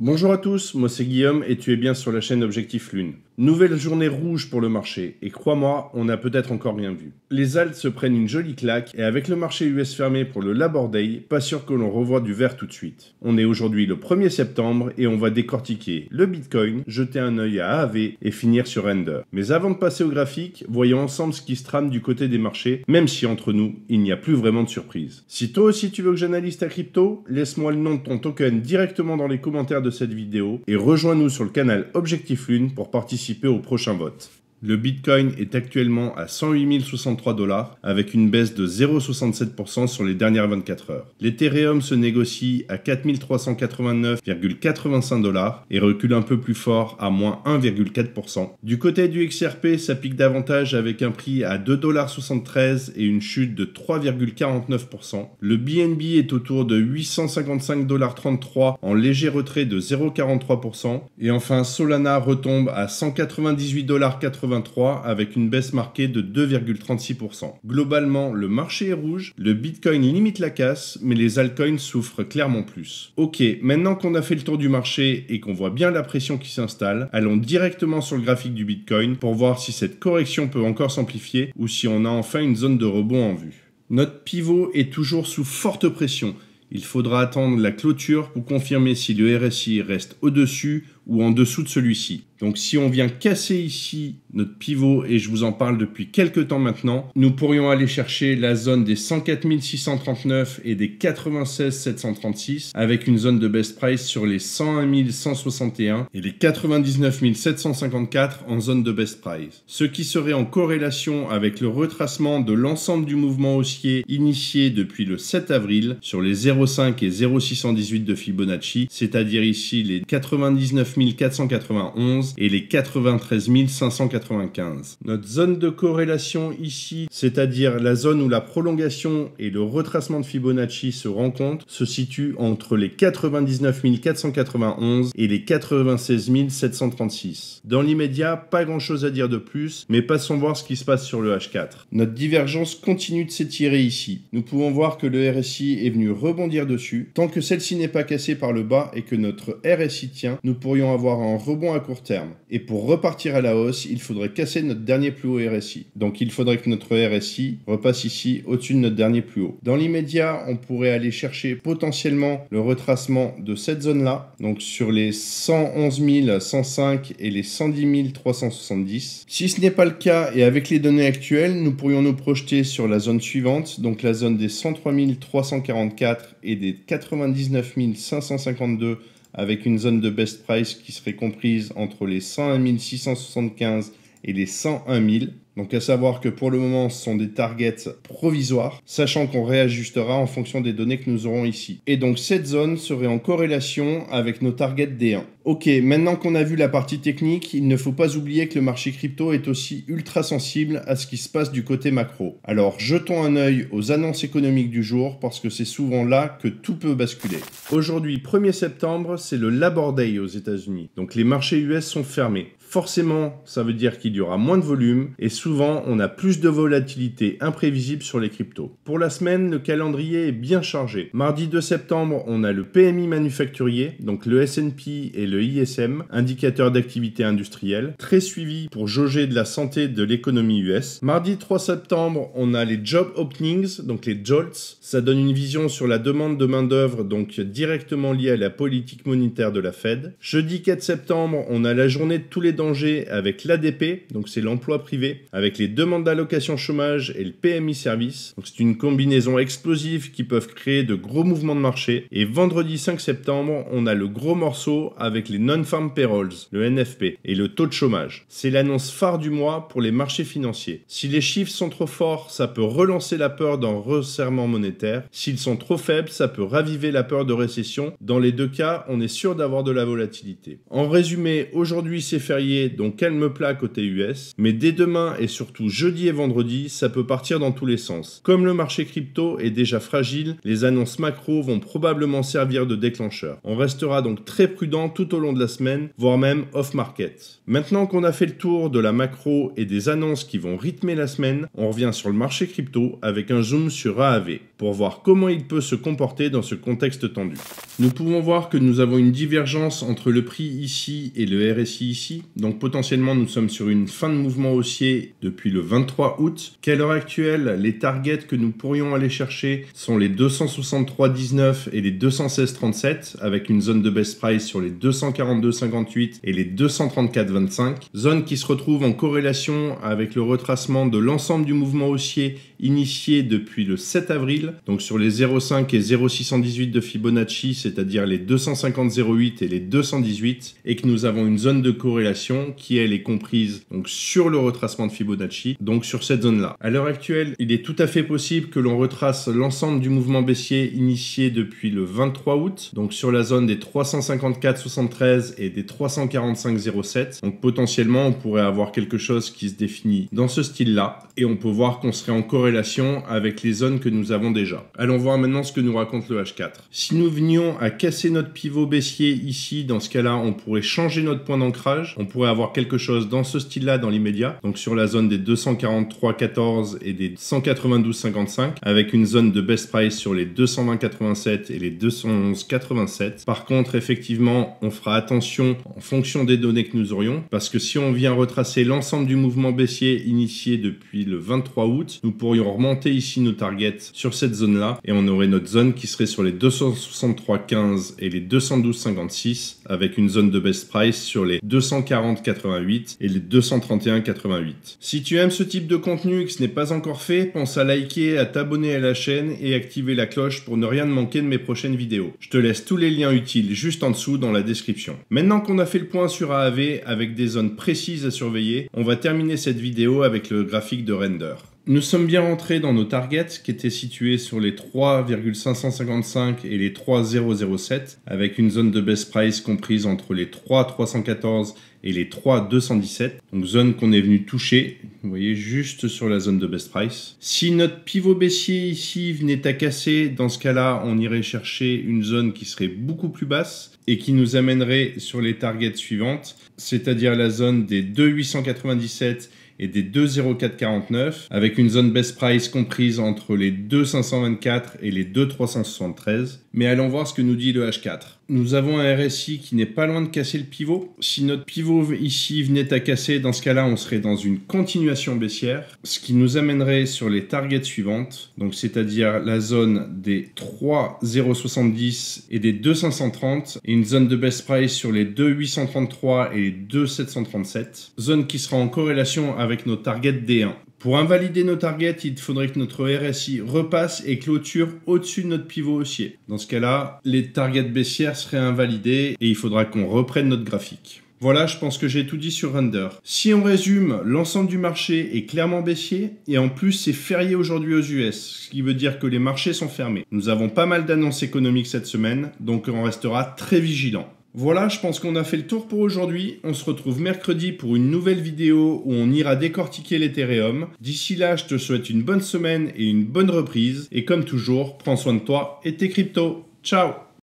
Bonjour à tous, moi c'est Guillaume et tu es bien sur la chaîne Objectif Lune. Nouvelle journée rouge pour le marché et crois-moi, on n'a peut-être encore rien vu. Les alts se prennent une jolie claque et avec le marché US fermé pour le Labor Day, pas sûr que l'on revoie du vert tout de suite. On est aujourd'hui le 1er septembre et on va décortiquer le Bitcoin, jeter un œil à AAV et finir sur Ender. Mais avant de passer au graphique, voyons ensemble ce qui se trame du côté des marchés, même si entre nous, il n'y a plus vraiment de surprise. Si toi aussi tu veux que j'analyse ta crypto, laisse-moi le nom de ton token directement dans les commentaires de cette vidéo et rejoins-nous sur le canal Objectif Lune pour participer au prochain vote. Le Bitcoin est actuellement à 108 063 $ avec une baisse de 0,67% sur les dernières 24 heures. L'Ethereum se négocie à 4 389,85 $ et recule un peu plus fort à moins 1,4%. Du côté du XRP, ça pique davantage avec un prix à 2,73 $ et une chute de 3,49%. Le BNB est autour de 855,33 $ en léger retrait de 0,43%. Et enfin, Solana retombe à 198,83 $ avec une baisse marquée de 2,36%. Globalement, le marché est rouge, le Bitcoin limite la casse, mais les altcoins souffrent clairement plus. Ok, maintenant qu'on a fait le tour du marché et qu'on voit bien la pression qui s'installe, allons directement sur le graphique du Bitcoin pour voir si cette correction peut encore s'amplifier ou si on a enfin une zone de rebond en vue. Notre pivot est toujours sous forte pression. Il faudra attendre la clôture pour confirmer si le RSI reste au-dessus ou en dessous de celui-ci. Donc si on vient casser ici notre pivot, et je vous en parle depuis quelques temps maintenant, nous pourrions aller chercher la zone des 104 639 et des 96 736 avec une zone de best price sur les 101 161 et les 99 754 en zone de best price. Ce qui serait en corrélation avec le retracement de l'ensemble du mouvement haussier initié depuis le 7 avril sur les 0,5 et 0,618 de Fibonacci, c'est-à-dire ici les 99 491 et les 93 595. Notre zone de corrélation ici, c'est-à-dire la zone où la prolongation et le retracement de Fibonacci se rencontrent, se situe entre les 99 491 et les 96 736. Dans l'immédiat, pas grand-chose à dire de plus, mais passons voir ce qui se passe sur le H4. Notre divergence continue de s'étirer ici. Nous pouvons voir que le RSI est venu rebondir dessus. Tant que celle-ci n'est pas cassée par le bas et que notre RSI tient, nous pourrions avoir un rebond à court terme. Et pour repartir à la hausse, il faudrait casser notre dernier plus haut RSI. Donc il faudrait que notre RSI repasse ici au-dessus de notre dernier plus haut. Dans l'immédiat, on pourrait aller chercher potentiellement le retracement de cette zone-là, donc sur les 111 105 et les 110 370. Si ce n'est pas le cas et avec les données actuelles, nous pourrions nous projeter sur la zone suivante, donc la zone des 103 344 et des 99 552 avec une zone de best price qui serait comprise entre les 101 675 et les 101 000. Donc à savoir que pour le moment, ce sont des targets provisoires, sachant qu'on réajustera en fonction des données que nous aurons ici. Et donc cette zone serait en corrélation avec nos targets D1. Ok, maintenant qu'on a vu la partie technique, il ne faut pas oublier que le marché crypto est aussi ultra sensible à ce qui se passe du côté macro. Alors jetons un œil aux annonces économiques du jour parce que c'est souvent là que tout peut basculer. Aujourd'hui, 1er septembre, c'est le Labor Day aux États-Unis. Donc les marchés US sont fermés. Forcément, ça veut dire qu'il y aura moins de volume et souvent, on a plus de volatilité imprévisible sur les cryptos. Pour la semaine, le calendrier est bien chargé. Mardi 2 septembre, on a le PMI manufacturier, donc le S&P et le ISM, indicateurs d'activité industrielle, très suivi pour jauger de la santé de l'économie US. Mardi 3 septembre, on a les job openings, donc les JOLTS. Ça donne une vision sur la demande de main-d'œuvre, donc directement liée à la politique monétaire de la Fed. Jeudi 4 septembre, on a la journée de tous les dangers avec l'ADP, donc c'est l'emploi privé, avec les demandes d'allocation chômage et le PMI service. Donc c'est une combinaison explosive qui peuvent créer de gros mouvements de marché. Et vendredi 5 septembre, on a le gros morceau avec les non-farm payrolls, le NFP, et le taux de chômage. C'est l'annonce phare du mois pour les marchés financiers. Si les chiffres sont trop forts, ça peut relancer la peur d'un resserrement monétaire. S'ils sont trop faibles, ça peut raviver la peur de récession. Dans les deux cas, on est sûr d'avoir de la volatilité. En résumé, aujourd'hui c'est férié férié, donc calme plat côté US, mais dès demain et surtout jeudi et vendredi, ça peut partir dans tous les sens. Comme le marché crypto est déjà fragile, les annonces macro vont probablement servir de déclencheur. On restera donc très prudent tout au long de la semaine, voire même off-market. Maintenant qu'on a fait le tour de la macro et des annonces qui vont rythmer la semaine, on revient sur le marché crypto avec un zoom sur AAV pour voir comment il peut se comporter dans ce contexte tendu. Nous pouvons voir que nous avons une divergence entre le prix ici et le RSI ici, donc potentiellement nous sommes sur une fin de mouvement haussier depuis le 23 août, qu'à l'heure actuelle, les targets que nous pourrions aller chercher sont les 263,19 et les 216,37, avec une zone de best price sur les 242,58 et les 234,25, zone qui se retrouve en corrélation avec le retracement de l'ensemble du mouvement haussier initié depuis le 7 avril, donc sur les 0,5 et 0,618 de Fibonacci, c'est-à-dire les 250,08 et les 218, et que nous avons une zone de corrélation qui, elle, est comprise donc sur le retracement de Fibonacci, donc sur cette zone-là. À l'heure actuelle, il est tout à fait possible que l'on retrace l'ensemble du mouvement baissier initié depuis le 23 août, donc sur la zone des 354,73 et des 345,07. Donc potentiellement, on pourrait avoir quelque chose qui se définit dans ce style-là, et on peut voir qu'on serait en corrélation avec les zones que nous avons déjà. Allons voir maintenant ce que nous raconte le H4. Si nous venions à casser notre pivot baissier ici, dans ce cas-là, on pourrait changer notre point d'ancrage. On pourrait avoir quelque chose dans ce style-là dans l'immédiat, donc sur la zone des 243,14 et des 192,55, avec une zone de best price sur les 220,87 et les 211,87. Par contre, effectivement, on fera attention en fonction des données que nous aurions, parce que si on vient retracer l'ensemble du mouvement baissier initié depuis le 23 août, nous pourrions remonter ici nos targets sur cette zone-là, et on aurait notre zone qui serait sur les 263,15 et les 212,56, avec une zone de best price sur les 240,88 et les 231,88. Si tu aimes ce type de contenu et que ce n'est pas encore fait, pense à liker, à t'abonner à la chaîne et activer la cloche pour ne rien manquer de mes prochaines vidéos. Je te laisse tous les liens utiles juste en dessous dans la description. Maintenant qu'on a fait le point sur AAV avec des zones précises à surveiller, on va terminer cette vidéo avec le graphique de Render. Nous sommes bien rentrés dans nos targets qui étaient situés sur les 3,555 et les 3,007 avec une zone de best price comprise entre les 3,314 et les 3,217. Donc zone qu'on est venu toucher, vous voyez, juste sur la zone de best price. Si notre pivot baissier ici venait à casser, dans ce cas-là, on irait chercher une zone qui serait beaucoup plus basse et qui nous amènerait sur les targets suivantes, c'est-à-dire la zone des 2,897 et des 2,0449 avec une zone best price comprise entre les 2,524 et les 2,373. Mais allons voir ce que nous dit le H4. Nous avons un RSI qui n'est pas loin de casser le pivot. Si notre pivot ici venait à casser, dans ce cas-là, on serait dans une continuation baissière, ce qui nous amènerait sur les targets suivantes, donc c'est-à-dire la zone des 3,070 et des 2,530 et une zone de best price sur les 2,833 et les 2,737, zone qui sera en corrélation avec nos targets D1. Pour invalider nos targets, il faudrait que notre RSI repasse et clôture au-dessus de notre pivot haussier. Dans ce cas-là, les targets baissières seraient invalidés et il faudra qu'on reprenne notre graphique. Voilà, je pense que j'ai tout dit sur Render. Si on résume, l'ensemble du marché est clairement baissier et en plus c'est férié aujourd'hui aux US, ce qui veut dire que les marchés sont fermés. Nous avons pas mal d'annonces économiques cette semaine, donc on restera très vigilant. Voilà, je pense qu'on a fait le tour pour aujourd'hui. On se retrouve mercredi pour une nouvelle vidéo où on ira décortiquer l'Ethereum. D'ici là, je te souhaite une bonne semaine et une bonne reprise. Et comme toujours, prends soin de toi et tes cryptos. Ciao!